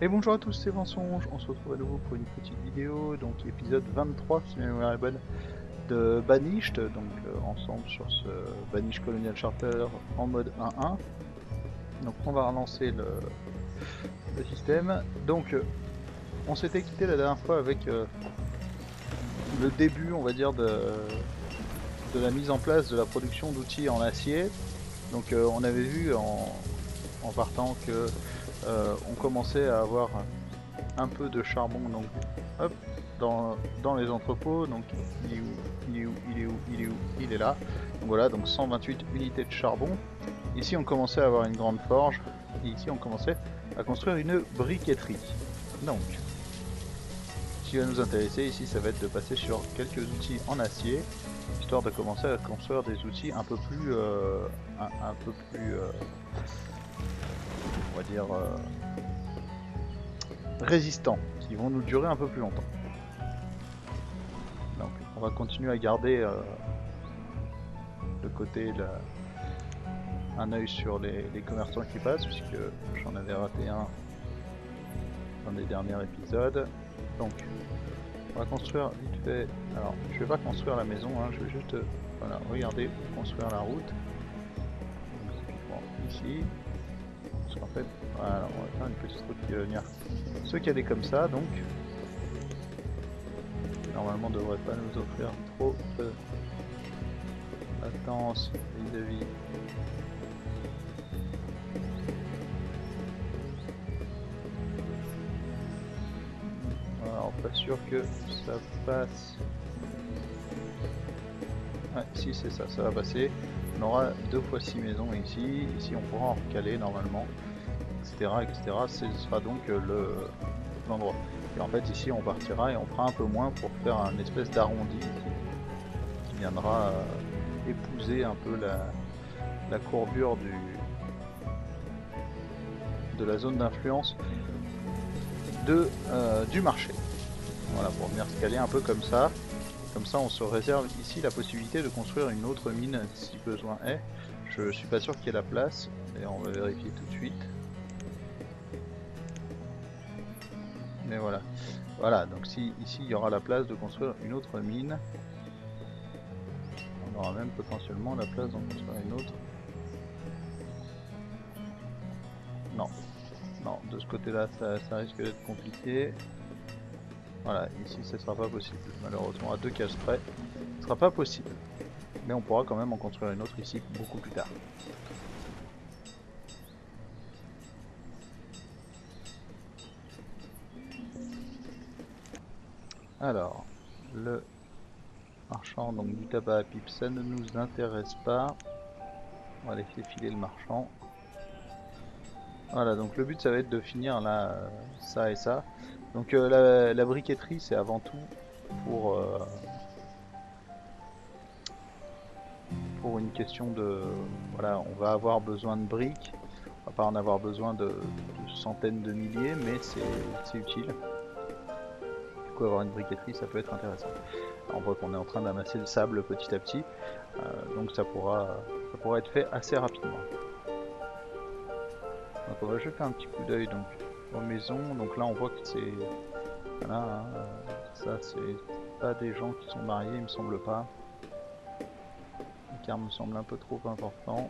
Et bonjour à tous, c'est Mensonge, on se retrouve à nouveau pour une petite vidéo, donc épisode 23 si ma mémoire est bonne, de Banished, donc ensemble sur ce Banished Colonial Charter en mode 1-1. Donc on va relancer le système. Donc on s'était quitté la dernière fois avec le début, on va dire, de la mise en place de la production d'outils en acier. Donc on avait vu en partant que on commençait à avoir un peu de charbon, donc hop, dans les entrepôts. Donc il est où, il est où, il est où, il est où, il est là. Donc voilà, donc 128 unités de charbon. Ici on commençait à avoir une grande forge, et ici on commençait à construire une briqueterie. Donc ce qui va nous intéresser ici, ça va être de passer sur quelques outils en acier, histoire de commencer à construire des outils un peu plus un peu plus on va dire résistants, qui vont nous durer un peu plus longtemps. Donc on va continuer à garder le côté, un œil sur les commerçants qui passent, puisque j'en avais raté un dans les derniers épisodes. Donc on va construire vite fait. Alors je vais pas construire la maison, hein, je vais juste voilà, regarder où construire la route. Donc typiquement ici. Parce qu'en fait, voilà, on va faire une petite route qui va venir se caler comme ça, donc qui normalement devrait pas nous offrir trop de latence vis-à-vis. Alors pas sûr que ça passe. Ouais, si c'est ça, ça va passer. On aura 2 fois 6 maisons ici. Ici on pourra en recaler normalement, etc. etc. Ce sera donc l'endroit. Et en fait ici on partira et on fera un peu moins pour faire un espèce d'arrondi qui viendra épouser un peu la courbure de la zone d'influence du marché. Voilà, pour venir se caler un peu comme ça. Comme ça, on se réserve ici la possibilité de construire une autre mine si besoin est. Je suis pas sûr qu'il y ait la place, et on va vérifier tout de suite. Mais voilà. Voilà, donc si ici il y aura la place de construire une autre mine, on aura même potentiellement la place d'en construire une autre. Non, non, de ce côté-là, ça risque d'être compliqué. Voilà, ici ça sera pas possible. Malheureusement, à 2 cases près, ce sera pas possible. Mais on pourra quand même en construire une autre ici beaucoup plus tard. Alors, le marchand donc du tabac à pipe, ça ne nous intéresse pas. On va laisser filer le marchand. Voilà, donc le but ça va être de finir là, ça et ça. Donc la briqueterie c'est avant tout pour, pour une question de... Voilà, on va avoir besoin de briques. On va pas en avoir besoin de centaines de milliers, mais c'est utile. Du coup avoir une briqueterie ça peut être intéressant. Alors, on voit qu'on est en train d'amasser le sable petit à petit. Donc ça pourra être fait assez rapidement. Donc on va jeter un petit coup d'œil donc aux maisons. Donc là on voit que c'est... Voilà, hein, ça c'est pas des gens qui sont mariés, il me semble pas. L'écart me semble un peu trop important.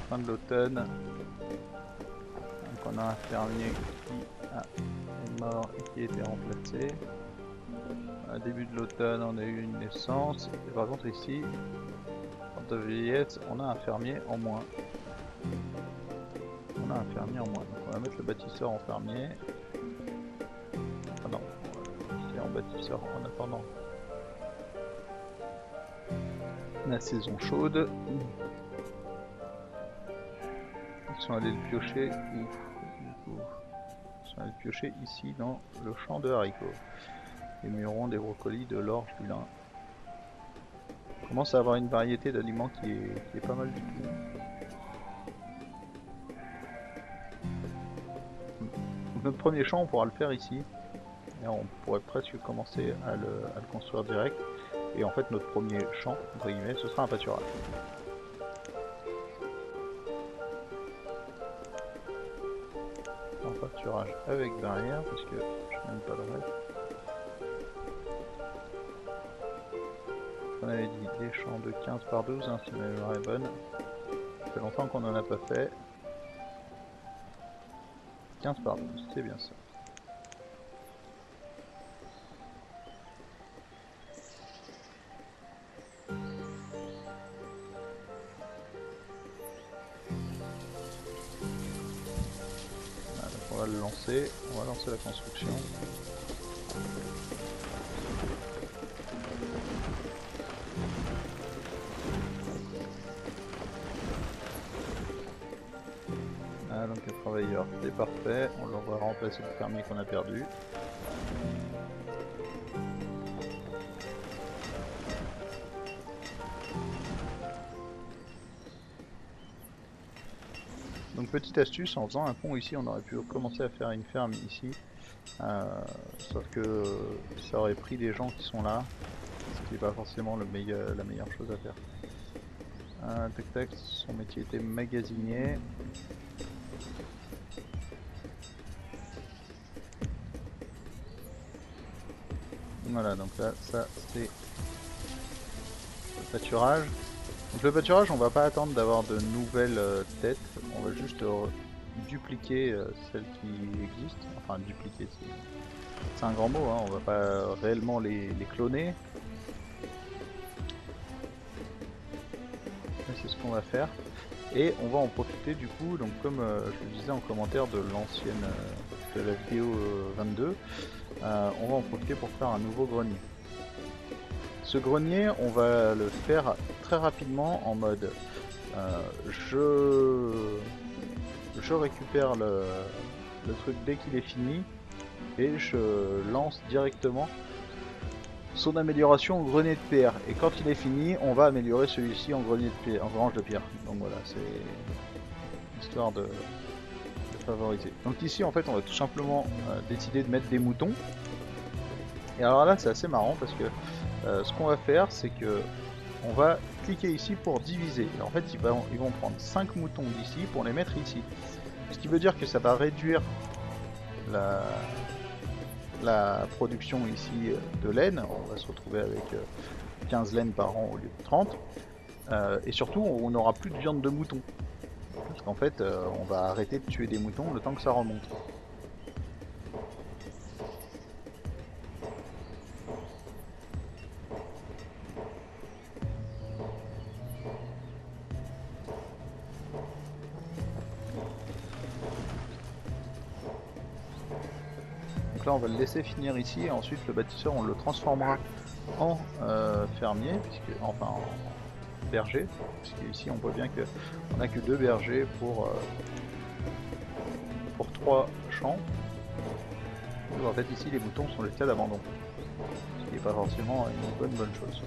Fin de l'automne. Donc on a un fermier qui est mort et qui a été remplacé. À début de l'automne on a eu une naissance. Et par contre ici, en de vieillesse, on a un fermier en moins. On a un fermier en moins. Donc on va mettre le bâtisseur en fermier. Ah non, c'est en bâtisseur en attendant la saison chaude. Ils sont allés le piocher où? Ils sont allés le piocher ici dans le champ de haricots. Des mûrons, des brocolis, de l'orge, du lin. On commence à avoir une variété d'aliments qui est pas mal du tout. Donc notre premier champ on pourra le faire ici. Et on pourrait presque commencer à le construire direct. Et en fait notre premier champ, entre guillemets, ce sera un pâturage. pâturage avec barrière, parce que je n'aime pas le reste. On avait dit des champs de 15 par 12, hein, si ma mémoire est bonne. Ça fait longtemps qu'on n'en a pas fait. 15 par 12, c'est bien ça. Voilà, donc on va le lancer, on va lancer la construction. Ah, donc le travailleur, c'est parfait, on va remplacer le fermier qu'on a perdu. Donc petite astuce, en faisant un pont ici, on aurait pu commencer à faire une ferme ici. Sauf que ça aurait pris des gens qui sont là, ce qui n'est pas forcément la meilleure chose à faire. Tac tac, son métier était magasinier. Voilà, donc là, ça c'est le pâturage. Donc le pâturage, on va pas attendre d'avoir de nouvelles têtes, on va juste dupliquer celles qui existent. Enfin, dupliquer, c'est un grand mot, hein. On va pas réellement les cloner. C'est ce qu'on va faire. Et on va en profiter du coup, donc comme je le disais en commentaire de l'ancienne, de la vidéo 22, on va en profiter pour faire un nouveau grenier. Ce grenier, on va le faire très rapidement en mode je récupère le truc dès qu'il est fini et je lance directement son amélioration au grenier de pierre. Et quand il est fini, on va améliorer celui-ci en grenier de pierre, en grange de pierre. Donc voilà, c'est histoire de favoriser. Donc ici, en fait, on va tout simplement décider de mettre des moutons. Et alors là, c'est assez marrant parce que ce qu'on va faire, c'est que on va cliquer ici pour diviser. Et en fait, ils vont prendre 5 moutons d'ici pour les mettre ici. Ce qui veut dire que ça va réduire la production ici de laine. On va se retrouver avec 15 laines par an au lieu de 30. Et surtout, on n'aura plus de viande de mouton. Parce qu'en fait, on va arrêter de tuer des moutons le temps que ça remonte. Donc là on va le laisser finir ici et ensuite le bâtisseur on le transformera en fermier, enfin en berger, puisque ici on voit bien que on n'a que 2 bergers pour 3 champs. Donc en fait ici les moutons sont les cas d'abandon, ce qui n'est pas forcément une bonne chose.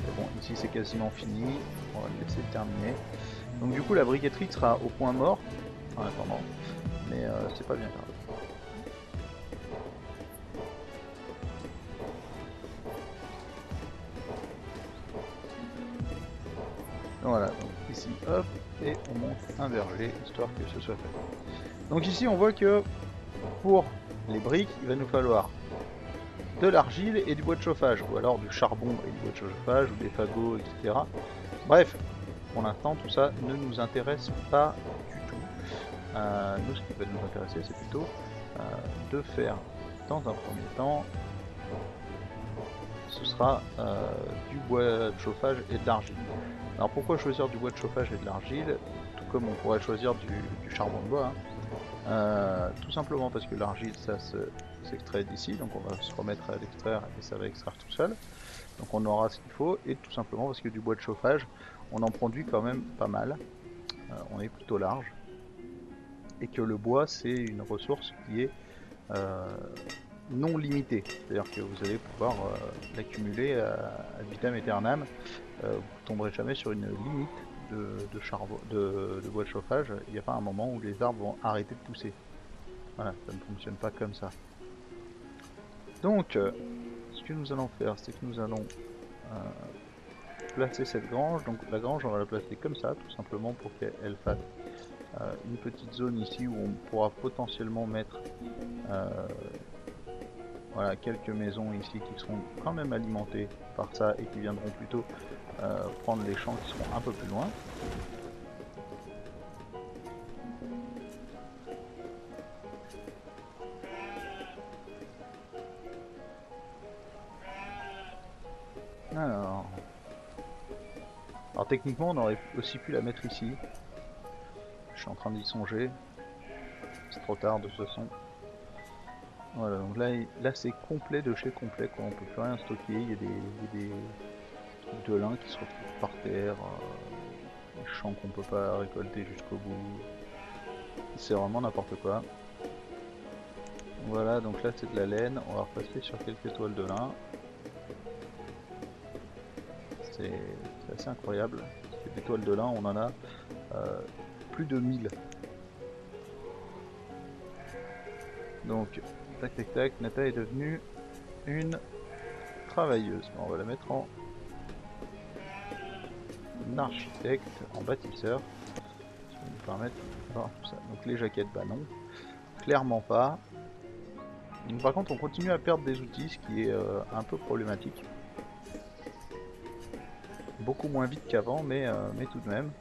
Mais bon, ici c'est quasiment fini, on va le laisser terminer. Donc du coup la briqueterie sera au point mort en attendant, mais c'est pas bien grave. Voilà, donc ici hop, et on monte un verger, histoire que ce soit fait. Donc ici on voit que pour les briques, il va nous falloir de l'argile et du bois de chauffage, ou alors du charbon et du bois de chauffage, ou des fagots, etc. Bref, pour l'instant tout ça ne nous intéresse pas du tout. Nous ce qui va nous intéresser c'est plutôt de faire dans un premier temps, ce sera du bois de chauffage et de l'argile. Alors pourquoi choisir du bois de chauffage et de l'argile, tout comme on pourrait choisir du charbon de bois, hein. Tout simplement parce que l'argile ça s'extrait d'ici, donc on va se remettre à l'extraire et ça va extraire tout seul. Donc on aura ce qu'il faut, et tout simplement parce que du bois de chauffage, on en produit quand même pas mal, on est plutôt large, et que le bois c'est une ressource qui est non limitée, c'est-à-dire que vous allez pouvoir l'accumuler ad vitam aeternam. Vous tomberez jamais sur une limite de bois de chauffage. Il n'y a pas un moment où les arbres vont arrêter de pousser. Voilà, ça ne fonctionne pas comme ça. Donc, ce que nous allons faire, c'est que nous allons placer cette grange. Donc la grange, on va la placer comme ça, tout simplement pour qu'elle fasse une petite zone ici où on pourra potentiellement mettre voilà, quelques maisons ici qui seront quand même alimentées par ça et qui viendront plutôt prendre les champs qui seront un peu plus loin. Alors techniquement on aurait aussi pu la mettre ici. Je suis en train d'y songer. C'est trop tard de toute façon. Voilà, donc là c'est complet de chez complet quoi. On peut plus rien stocker. Il y a des trucs de lin qui se retrouvent par terre. Des champs qu'on peut pas récolter jusqu'au bout. C'est vraiment n'importe quoi. Voilà, donc là c'est de la laine. On va repasser sur quelques toiles de lin. C'est assez incroyable. Des toiles de lin, on en a plus de 1000. Donc, tac tac tac, Nata est devenue une travailleuse. On va la mettre en architecte, en bâtisseur. Ça va nous permettre d'avoir tout ça. Donc les jaquettes, bah non. Clairement pas. Donc, par contre, on continue à perdre des outils, ce qui est un peu problématique. Beaucoup moins vite qu'avant, mais tout de même.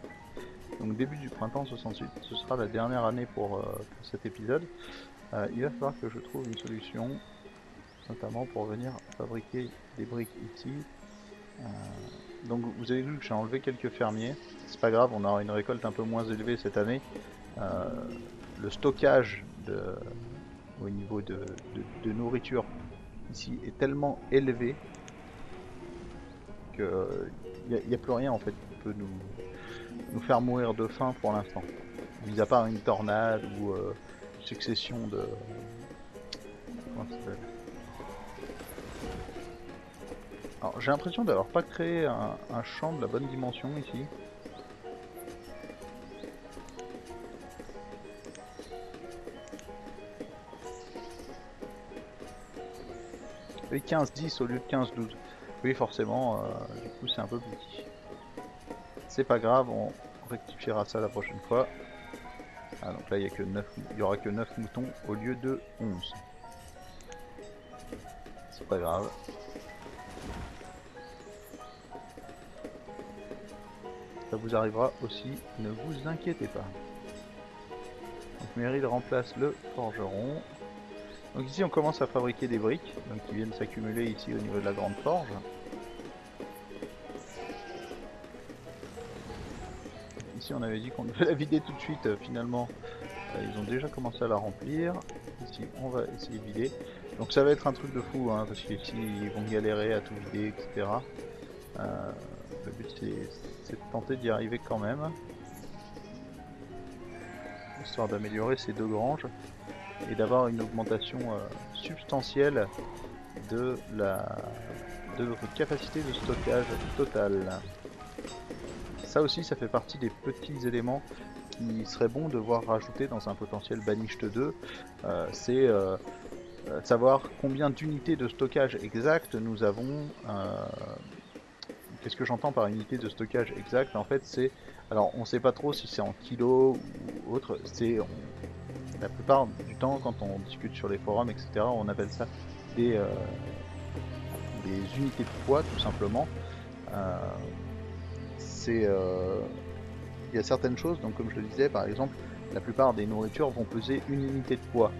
Donc début du printemps 68, ce sera la dernière année pour cet épisode. Il va falloir que je trouve une solution, notamment pour venir fabriquer des briques ici. Donc vous avez vu que j'ai enlevé quelques fermiers. C'est pas grave, on aura une récolte un peu moins élevée cette année. Le stockage au niveau de nourriture ici est tellement élevé que il n'y a plus rien en fait qui peut nous faire mourir de faim pour l'instant. Mis à part une tornade ou une succession de... Comment ça s'appelle ? Alors j'ai l'impression d'avoir pas créé un champ de la bonne dimension ici. Et 15-10 au lieu de 15-12. Oui forcément, du coup c'est un peu petit. C'est pas grave, on rectifiera ça la prochaine fois. Ah donc là il y aura que 9 moutons au lieu de 11. C'est pas grave. Ça vous arrivera aussi, ne vous inquiétez pas. Donc Meryl remplace le forgeron. Donc ici on commence à fabriquer des briques, donc qui viennent s'accumuler ici au niveau de la grande forge. Ici on avait dit qu'on devait la vider tout de suite, finalement ils ont déjà commencé à la remplir. Ici on va essayer de vider. Donc ça va être un truc de fou, hein, parce qu'ici ils vont galérer à tout vider, etc. Le but c'est de tenter d'y arriver quand même. Histoire d'améliorer ces deux granges et d'avoir une augmentation substantielle de notre capacité de stockage totale. Ça aussi ça fait partie des petits éléments qui serait bon de voir rajouter dans un potentiel Banished 2. C'est savoir combien d'unités de stockage exact nous avons. Qu'est-ce que j'entends par unité de stockage exact? En fait c'est... Alors on sait pas trop si c'est en kilos ou autre, c'est... La plupart du temps quand on discute sur les forums etc. on appelle ça des unités de poids tout simplement. Il y a certaines choses, donc comme je le disais par exemple, la plupart des nourritures vont peser une unité de poids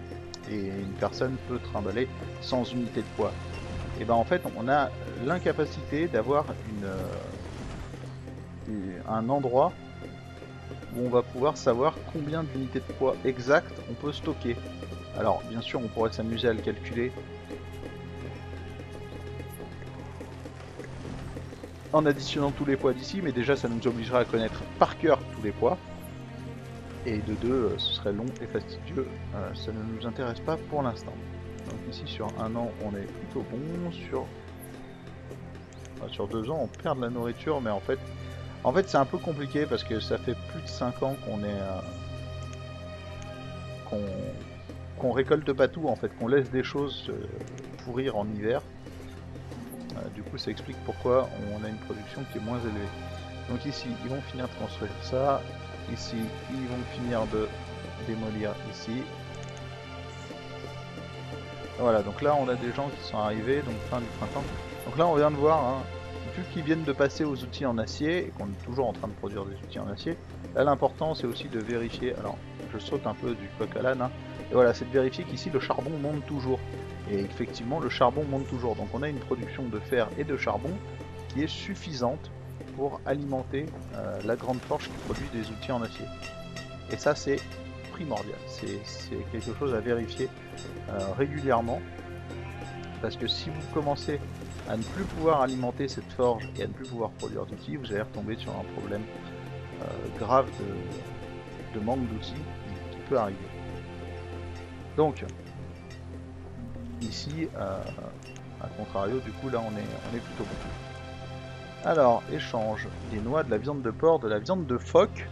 et une personne peut trimballer sans unité de poids. Et ben en fait on a l'incapacité d'avoir un endroit où on va pouvoir savoir combien d'unités de poids exactes on peut stocker. Alors bien sûr on pourrait s'amuser à le calculer en additionnant tous les poids d'ici, mais déjà ça nous obligerait à connaître par cœur tous les poids. Et de deux, ce serait long et fastidieux, ça ne nous intéresse pas pour l'instant. Donc ici sur un an on est plutôt bon, sur 2 ans on perd de la nourriture, mais en fait c'est un peu compliqué parce que ça fait plus de 5 ans qu'on est qu'on récolte pas tout en fait, qu'on laisse des choses pourrir en hiver. Du coup ça explique pourquoi on a une production qui est moins élevée. Donc ici ils vont finir de construire ça. Ici, ils vont finir de démolir ici. Voilà, donc là on a des gens qui sont arrivés, donc fin du printemps. Donc là on vient de voir, hein, vu qu'ils viennent de passer aux outils en acier, et qu'on est toujours en train de produire des outils en acier, là l'important c'est aussi de vérifier, alors je saute un peu du coq à l'âne, hein, et voilà, c'est de vérifier qu'ici le charbon monte toujours. Et effectivement le charbon monte toujours, donc on a une production de fer et de charbon qui est suffisante pour alimenter la grande forge qui produit des outils en acier. Et ça c'est primordial, c'est quelque chose à vérifier régulièrement, parce que si vous commencez à ne plus pouvoir alimenter cette forge et à ne plus pouvoir produire d'outils, vous allez retomber sur un problème grave de manque d'outils qui peut arriver. Donc ici, à contrario, du coup là on est plutôt bon. Alors, échange des noix, de la viande de porc, de la viande de phoque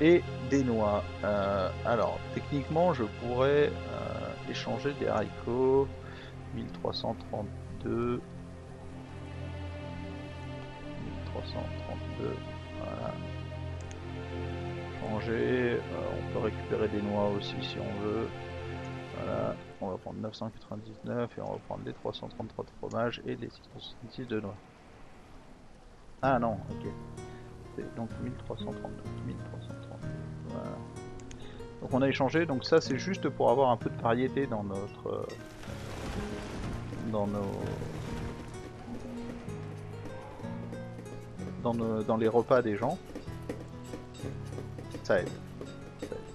et des noix. Alors, techniquement, je pourrais échanger des haricots. 1332. 1332. Voilà. Changer. On peut récupérer des noix aussi si on veut. Voilà. On va prendre 999 et on va prendre les 333 de fromage et les 666 de noix. Ah non, ok. C'est donc 1332. 1332. Voilà. Donc on a échangé, donc ça c'est juste pour avoir un peu de variété dans notre dans les repas des gens. Ça aide.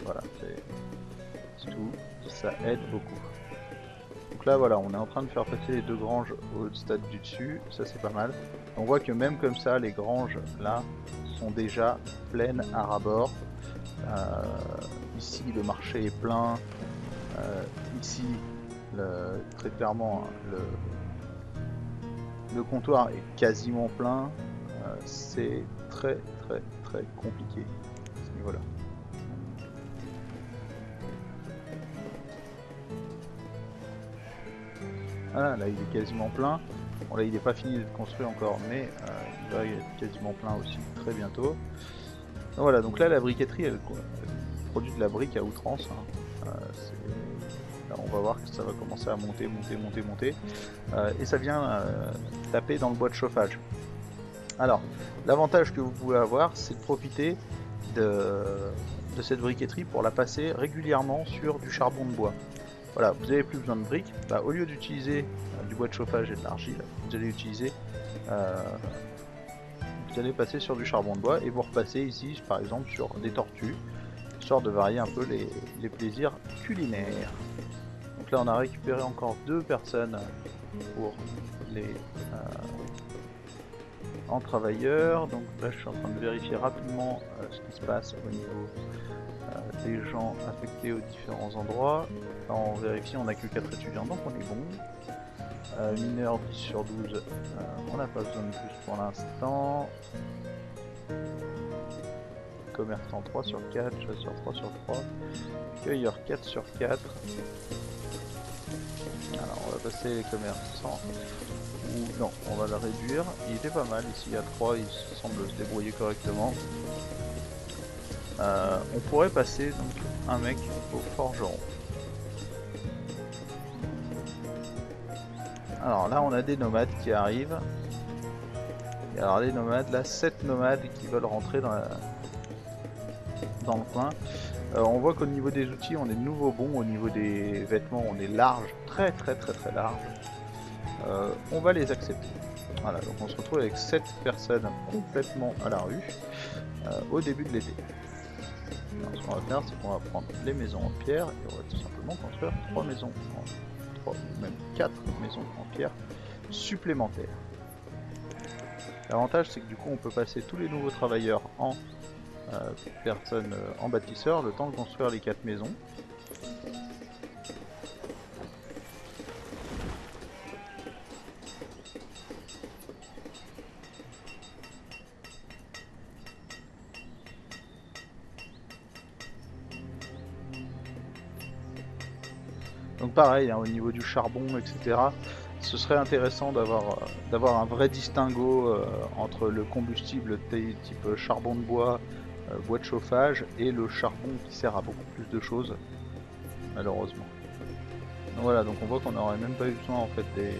Voilà, c'est tout. Ça aide beaucoup. Donc là voilà, on est en train de faire passer les deux granges au stade du dessus, ça c'est pas mal. On voit que même comme ça, les granges là sont déjà pleines à ras-bord. Ici le marché est plein. Ici très clairement le comptoir est quasiment plein. C'est très compliqué à ce niveau là. Voilà, là il est quasiment plein. Bon là il n'est pas fini de construire encore, mais il va être quasiment plein aussi très bientôt. Donc, voilà, donc là la briqueterie elle produit de la brique à outrance, hein. Là on va voir que ça va commencer à monter. Et ça vient taper dans le bois de chauffage. Alors, l'avantage que vous pouvez avoir, c'est de profiter de cette briqueterie pour la passer régulièrement sur du charbon de bois. Voilà, vous n'avez plus besoin de briques. Bah, au lieu d'utiliser du bois de chauffage et de l'argile, vous allez utiliser, vous allez passer sur du charbon de bois et vous repassez ici, par exemple, sur des tortues, histoire de varier un peu les plaisirs culinaires. Donc là, on a récupéré encore 2 personnes pour les en travailleurs. Donc là, je suis en train de vérifier rapidement ce qui se passe au niveau des gens affectés aux différents endroits. Là, on vérifie, on n'a que 4 étudiants, donc on est bon. Mineurs 10 sur 12, on n'a pas besoin de plus pour l'instant. Commerçant 3 sur 4, chasseur 3 sur 3, cueilleur 4 sur 4. Alors on va passer les commerçants. Ou non, on va le réduire. Il était pas mal ici à 3, il semble se débrouiller correctement. On pourrait passer donc un mec au forgeron. Alors là on a des nomades qui arrivent. Et alors les nomades, là 7 nomades qui veulent rentrer dans le coin. On voit qu'au niveau des outils on est de nouveau bon, au niveau des vêtements on est large, très large. On va les accepter. Voilà, donc on se retrouve avec 7 personnes complètement à la rue au début de l'été. Ce qu'on va faire, c'est qu'on va prendre les maisons en pierre et on va tout simplement construire 3 maisons, 3 ou même 4 maisons en pierre supplémentaires. L'avantage, c'est que du coup, on peut passer tous les nouveaux travailleurs en personnes en bâtisseurs le temps de construire les 4 maisons. Donc pareil, hein, au niveau du charbon, etc., ce serait intéressant d'avoir un vrai distinguo entre le combustible type charbon de bois bois de chauffage et le charbon qui sert à beaucoup plus de choses, malheureusement. Donc voilà, donc on voit qu'on n'aurait même pas eu besoin en fait des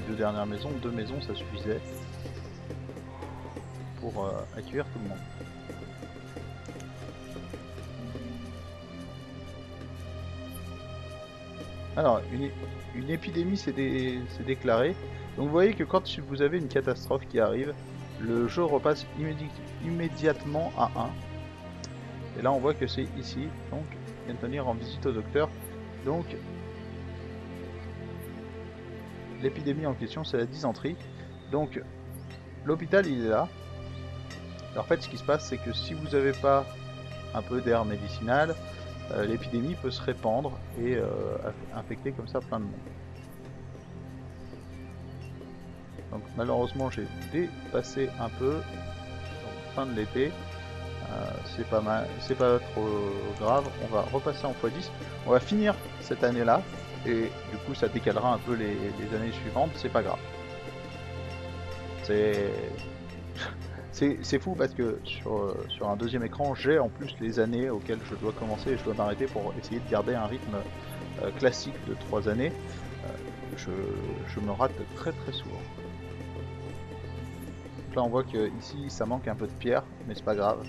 2 dernières maisons. 2 maisons ça suffisait pour accueillir tout le monde. Alors, une épidémie s'est déclarée. Donc vous voyez que quand vous avez une catastrophe qui arrive, le jeu repasse immédiatement à 1. Et là on voit que c'est ici, donc Anthony rend visite au docteur. Donc l'épidémie en question c'est la dysenterie. Donc l'hôpital il est là. Alors, en fait ce qui se passe c'est que si vous n'avez pas un peu d'air médicinal, l'épidémie peut se répandre et infecter comme ça plein de monde. Donc malheureusement j'ai dépassé un peu, donc, fin de l'été, c'est pas mal, c'est pas trop grave, on va repasser en x10, on va finir cette année là, et du coup ça décalera un peu les années suivantes, c'est pas grave. C'est fou parce que sur un deuxième écran j'ai en plus les années auxquelles je dois commencer et je dois m'arrêter pour essayer de garder un rythme classique de 3 années. Je me rate très souvent. Donc là on voit que ici ça manque un peu de pierre, mais c'est pas grave.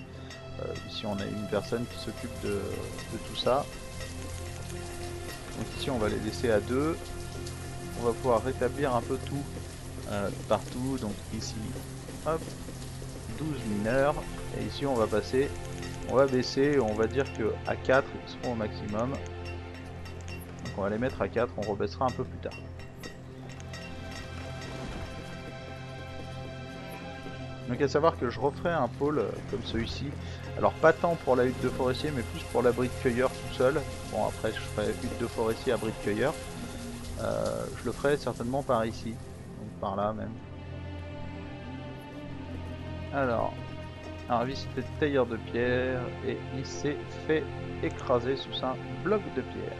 Ici on a une personne qui s'occupe de tout ça. Donc ici on va les laisser à 2. On va pouvoir rétablir un peu tout partout. Donc ici, hop, 12 mineurs. Et ici on va passer, on va baisser, on va dire que à 4 ils seront au maximum. Donc on va les mettre à 4, on rebaissera un peu plus tard. Donc à savoir que je referai un pôle comme celui-ci. Alors pas tant pour la hutte de forestier mais plus pour l'abri de cueilleur tout seul. Bon après je ferai hutte de forestier, abri de cueilleur. Je le ferai certainement par ici. Donc par là même. Alors, Harvey c'était tailleur de pierre et il s'est fait écraser sous un bloc de pierre.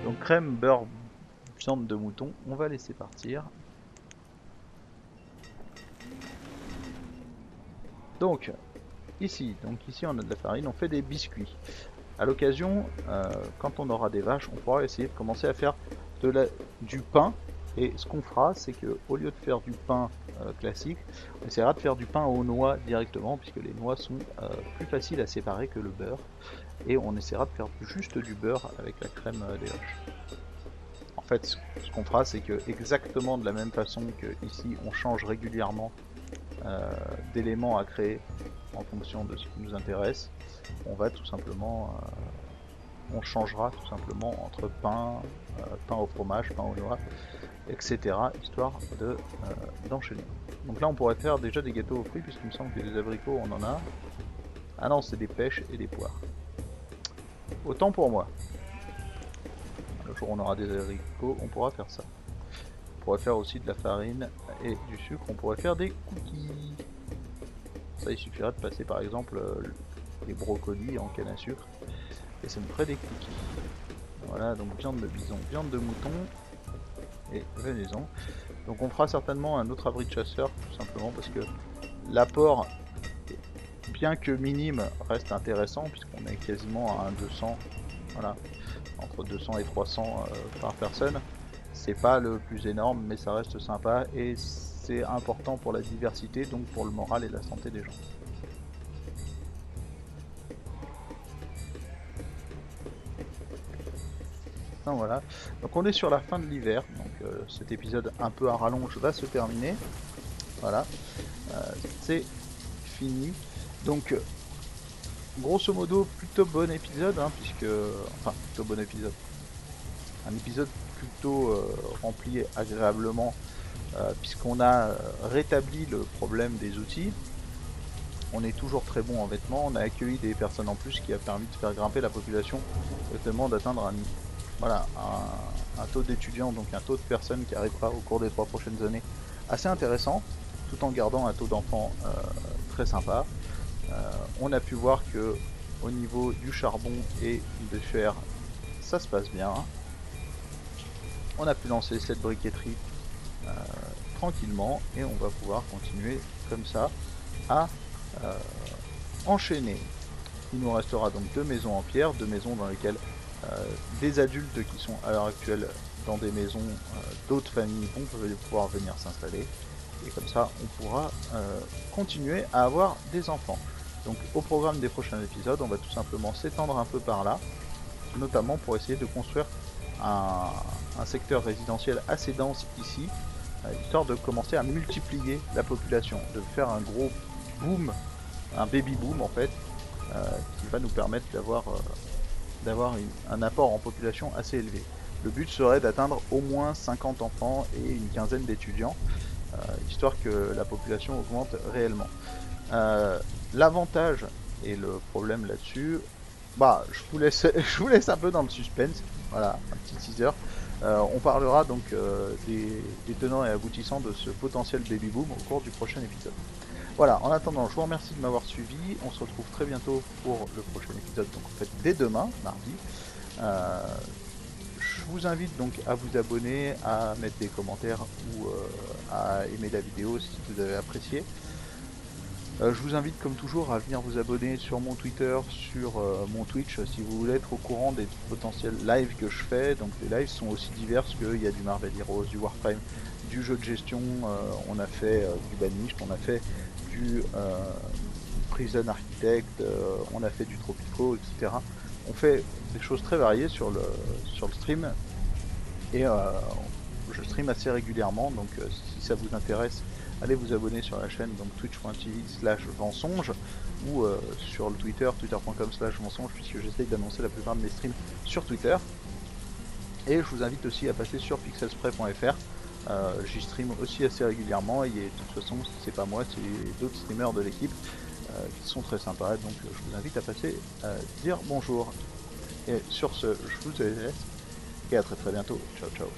Donc crème, beurre, viande de mouton, on va laisser partir. Donc ici on a de la farine, on fait des biscuits. À l'occasion, quand on aura des vaches, on pourra essayer de commencer à faire du pain. Et ce qu'on fera, c'est que au lieu de faire du pain classique, on essaiera de faire du pain aux noix directement, puisque les noix sont plus faciles à séparer que le beurre. Et on essaiera de faire juste du beurre avec la crème des vaches. En fait, ce qu'on fera, c'est que exactement de la même façon que ici, on change régulièrement d'éléments à créer en fonction de ce qui nous intéresse, on va tout simplement, on changera tout simplement entre pain, pain au fromage, pain aux noix, etc. histoire d'enchaîner. Donc là on pourrait faire déjà des gâteaux aux fruits puisqu'il me semble que des abricots on en a. Ah non, c'est des pêches et des poires. Autant pour moi. Le jour où on aura des abricots, on pourra faire ça. On pourrait faire aussi de la farine et du sucre, on pourrait faire des cookies. Ça il suffirait de passer par exemple les brocolis en canne à sucre et ça me ferait des cookies. Voilà, donc viande de bison, viande de mouton et venaison. Donc on fera certainement un autre abri de chasseur tout simplement parce que l'apport, bien que minime, reste intéressant puisqu'on est quasiment à un 200, voilà, entre 200 et 300 par personne. C'est pas le plus énorme mais ça reste sympa et c'est important pour la diversité, donc pour le moral et la santé des gens. Enfin, voilà, donc on est sur la fin de l'hiver, donc cet épisode un peu à rallonge va se terminer. Voilà, c'est fini. Donc grosso modo plutôt bon épisode, hein, puisque enfin plutôt bon épisode. Un épisode plutôt rempli agréablement puisqu'on a rétabli le problème des outils. On est toujours très bon en vêtements, on a accueilli des personnes en plus qui a permis de faire grimper la population, notamment d'atteindre un taux d'étudiants, donc un taux de personnes qui arrivera au cours des 3 prochaines années assez intéressant, tout en gardant un taux d'enfants très sympa. On a pu voir que au niveau du charbon et de fer, ça se passe bien. On a pu lancer cette briqueterie tranquillement et on va pouvoir continuer comme ça à enchaîner. Il nous restera donc 2 maisons en pierre, 2 maisons dans lesquelles des adultes qui sont à l'heure actuelle dans des maisons d'autres familles vont pouvoir venir s'installer. Et comme ça, on pourra continuer à avoir des enfants. Donc au programme des prochains épisodes, on va tout simplement s'étendre un peu par là, notamment pour essayer de construire un secteur résidentiel assez dense ici, histoire de commencer à multiplier la population, de faire un gros boom, un baby boom en fait, qui va nous permettre d'avoir un apport en population assez élevé. Le but serait d'atteindre au moins 50 enfants et une quinzaine d'étudiants, histoire que la population augmente réellement. L'avantage et le problème là-dessus, bah, je vous laisse un peu dans le suspense. Voilà, un petit teaser. On parlera donc des tenants et aboutissants de ce potentiel baby boom au cours du prochain épisode. Voilà, en attendant, je vous remercie de m'avoir suivi. On se retrouve très bientôt pour le prochain épisode, donc en fait dès demain, mardi. Je vous invite donc à vous abonner, à mettre des commentaires ou à aimer la vidéo si vous avez apprécié. Je vous invite comme toujours à venir vous abonner sur mon Twitter, sur mon Twitch si vous voulez être au courant des potentiels lives que je fais. Donc les lives sont aussi divers qu'il y a du Marvel Heroes, du Warframe, du jeu de gestion, on a fait du Banished, on a fait du Prison Architect, on a fait du Tropico, etc. On fait des choses très variées sur le stream et je stream assez régulièrement, donc si ça vous intéresse, allez vous abonner sur la chaîne, donc twitch.tv/Vensonge ou sur le Twitter, twitter.com/Vensonge, puisque j'essaye d'annoncer la plupart de mes streams sur Twitter. Et je vous invite aussi à passer sur pixelspray.fr. J'y stream aussi assez régulièrement et de toute façon c'est pas moi, c'est d'autres streamers de l'équipe qui sont très sympas, donc je vous invite à passer dire bonjour. Et sur ce, je vous laisse et à très bientôt. Ciao ciao.